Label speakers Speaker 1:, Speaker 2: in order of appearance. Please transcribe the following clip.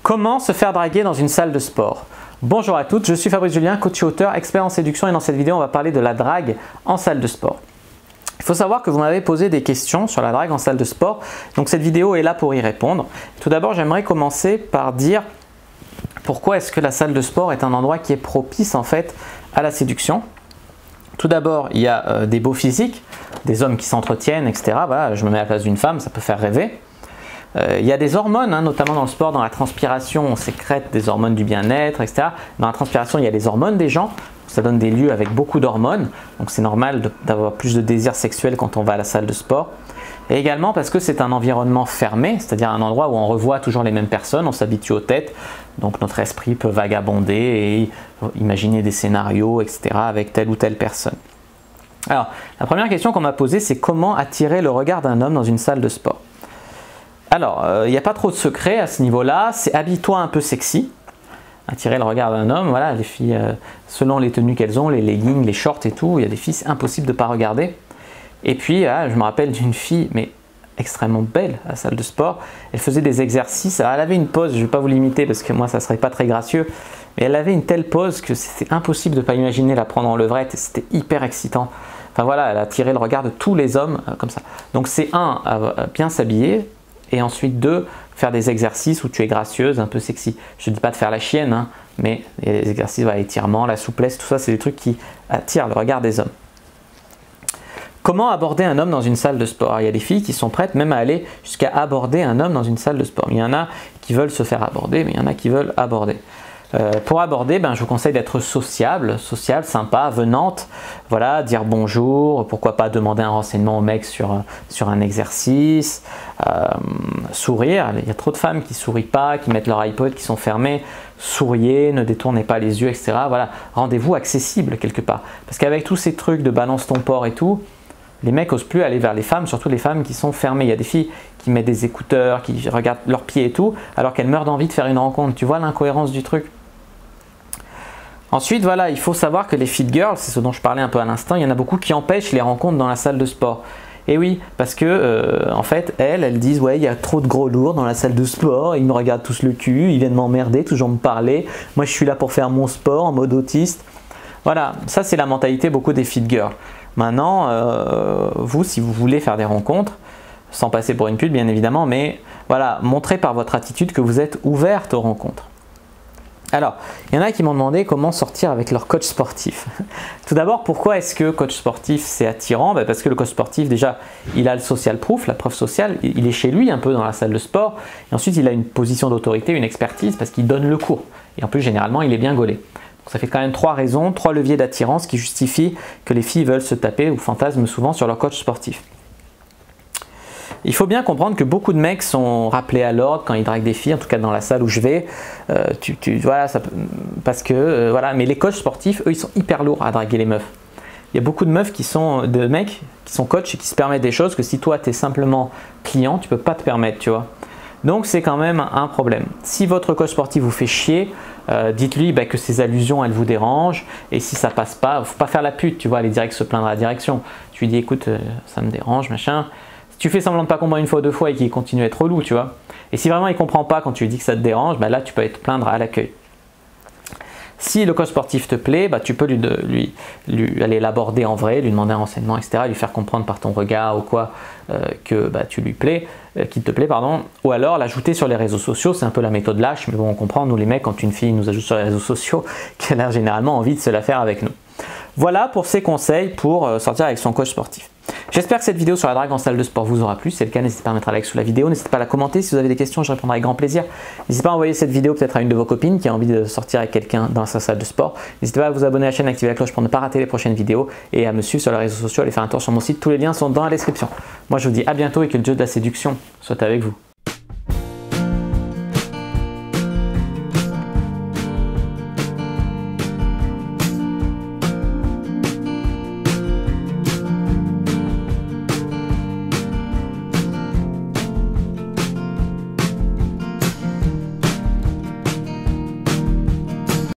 Speaker 1: Comment se faire draguer dans une salle de sport? Bonjour à toutes, je suis Fabrice Julien, coach et auteur, expert en séduction, et dans cette vidéo on va parler de la drague en salle de sport. Il faut savoir que vous m'avez posé des questions sur la drague en salle de sport, donc cette vidéo est là pour y répondre. Tout d'abord, j'aimerais commencer par dire pourquoi est-ce que la salle de sport est un endroit qui est propice en fait à la séduction. Tout d'abord, il y a des beaux physiques, des hommes qui s'entretiennent, etc. Voilà, je me mets à la place d'une femme, ça peut faire rêver. Il y a des hormones, notamment dans le sport, dans la transpiration, on sécrète des hormones du bien-être, etc. Dans la transpiration, il y a les hormones des gens, ça donne des lieux avec beaucoup d'hormones, donc c'est normal d'avoir plus de désir sexuel quand on va à la salle de sport. Et également parce que c'est un environnement fermé, c'est-à-dire un endroit où on revoit toujours les mêmes personnes, on s'habitue aux têtes, donc notre esprit peut vagabonder et imaginer des scénarios, etc. avec telle ou telle personne. Alors, la première question qu'on m'a posée, c'est comment attirer le regard d'un homme dans une salle de sport? Alors, il n'y a pas trop de secret à ce niveau-là, c'est habille-toi un peu sexy. Attirer le regard d'un homme, voilà, les filles, selon les tenues qu'elles ont, les leggings, les shorts et tout, il y a des filles, c'est impossible de ne pas regarder. Et puis, je me rappelle d'une fille, mais extrêmement belle à la salle de sport, elle faisait des exercices, alors elle avait une pose, je ne vais pas vous l'imiter parce que moi ça ne serait pas très gracieux, mais elle avait une telle pose que c'était impossible de ne pas imaginer la prendre en levrette et c'était hyper excitant. Enfin voilà, elle a attiré le regard de tous les hommes comme ça. Donc c'est un, bien s'habiller, et ensuite deux, faire des exercices où tu es gracieuse, un peu sexy. Je ne dis pas de faire la chienne, mais les exercices, voilà, l'étirement, la souplesse, tout ça c'est des trucs qui attirent le regard des hommes. Comment aborder un homme dans une salle de sport? Il y a des filles qui sont prêtes même à aller jusqu'à aborder un homme dans une salle de sport. Il y en a qui veulent se faire aborder, mais il y en a qui veulent aborder. Pour aborder, je vous conseille d'être sociable, sympa, venante, voilà, dire bonjour, pourquoi pas demander un renseignement au mec sur un exercice, sourire. Il y a trop de femmes qui sourient pas, qui mettent leur iPod, qui sont fermés. Souriez, ne détournez pas les yeux, etc. Voilà, rendez-vous accessible quelque part. Parce qu'avec tous ces trucs de balance ton porc et tout, les mecs n'osent plus aller vers les femmes, surtout les femmes qui sont fermées. Il y a des filles qui mettent des écouteurs, qui regardent leurs pieds et tout, alors qu'elles meurent d'envie de faire une rencontre. Tu vois l'incohérence du truc? Ensuite, voilà, il faut savoir que les fit girls, c'est ce dont je parlais un peu à l'instant, il y en a beaucoup qui empêchent les rencontres dans la salle de sport. Et oui, parce que en fait, elles disent ouais, il y a trop de gros lourds dans la salle de sport, ils me regardent tous le cul, ils viennent m'emmerder, toujours me parler. Moi, je suis là pour faire mon sport en mode autiste. Voilà, ça c'est la mentalité beaucoup des fit girls. Maintenant, vous, si vous voulez faire des rencontres, sans passer pour une pute bien évidemment, mais voilà, montrez par votre attitude que vous êtes ouverte aux rencontres. Alors, il y en a qui m'ont demandé comment sortir avec leur coach sportif. Tout d'abord, pourquoi est-ce que coach sportif c'est attirant? Parce que le coach sportif, déjà, il a le social proof, la preuve sociale, il est chez lui un peu dans la salle de sport, et ensuite il a une position d'autorité, une expertise, parce qu'il donne le cours. Et en plus, généralement, il est bien gaulé. Donc ça fait quand même trois raisons, trois leviers d'attirance qui justifient que les filles veulent se taper ou fantasment souvent sur leur coach sportif. Il faut bien comprendre que beaucoup de mecs sont rappelés à l'ordre quand ils draguent des filles, en tout cas dans la salle où je vais. Voilà, parce que voilà, mais les coachs sportifs, eux, ils sont hyper lourds à draguer les meufs. Il y a beaucoup de mecs qui sont coachs et qui se permettent des choses que si toi tu es simplement client, tu peux pas te permettre, tu vois. Donc c'est quand même un problème. Si votre coach sportif vous fait chier, dites-lui que ces allusions elles vous dérangent, et si ça passe pas, il ne faut pas faire la pute, tu vois, aller direct se plaindre à la direction. Tu lui dis écoute, ça me dérange, machin. Si tu fais semblant de ne pas comprendre une fois ou deux fois et qu'il continue à être relou, tu vois. Et si vraiment il ne comprend pas quand tu lui dis que ça te dérange, là tu peux aller te plaindre à l'accueil. Si le coach sportif te plaît, tu peux lui aller l'aborder en vrai, lui demander un renseignement, etc., lui faire comprendre par ton regard ou quoi que tu lui plais, qu'il te plaît, pardon, ou alors l'ajouter sur les réseaux sociaux. C'est un peu la méthode lâche, mais bon, on comprend, nous les mecs, quand une fille nous ajoute sur les réseaux sociaux, qu'elle a généralement envie de se la faire avec nous. Voilà pour ces conseils pour sortir avec son coach sportif. J'espère que cette vidéo sur la drague en salle de sport vous aura plu. Si c'est le cas, n'hésitez pas à mettre un like sous la vidéo, n'hésitez pas à la commenter. Si vous avez des questions, je répondrai avec grand plaisir. N'hésitez pas à envoyer cette vidéo peut-être à une de vos copines qui a envie de sortir avec quelqu'un dans sa salle de sport. N'hésitez pas à vous abonner à la chaîne, activer la cloche pour ne pas rater les prochaines vidéos et à me suivre sur les réseaux sociaux, aller faire un tour sur mon site. Tous les liens sont dans la description. Moi, je vous dis à bientôt et que le jeu de la séduction soit avec vous.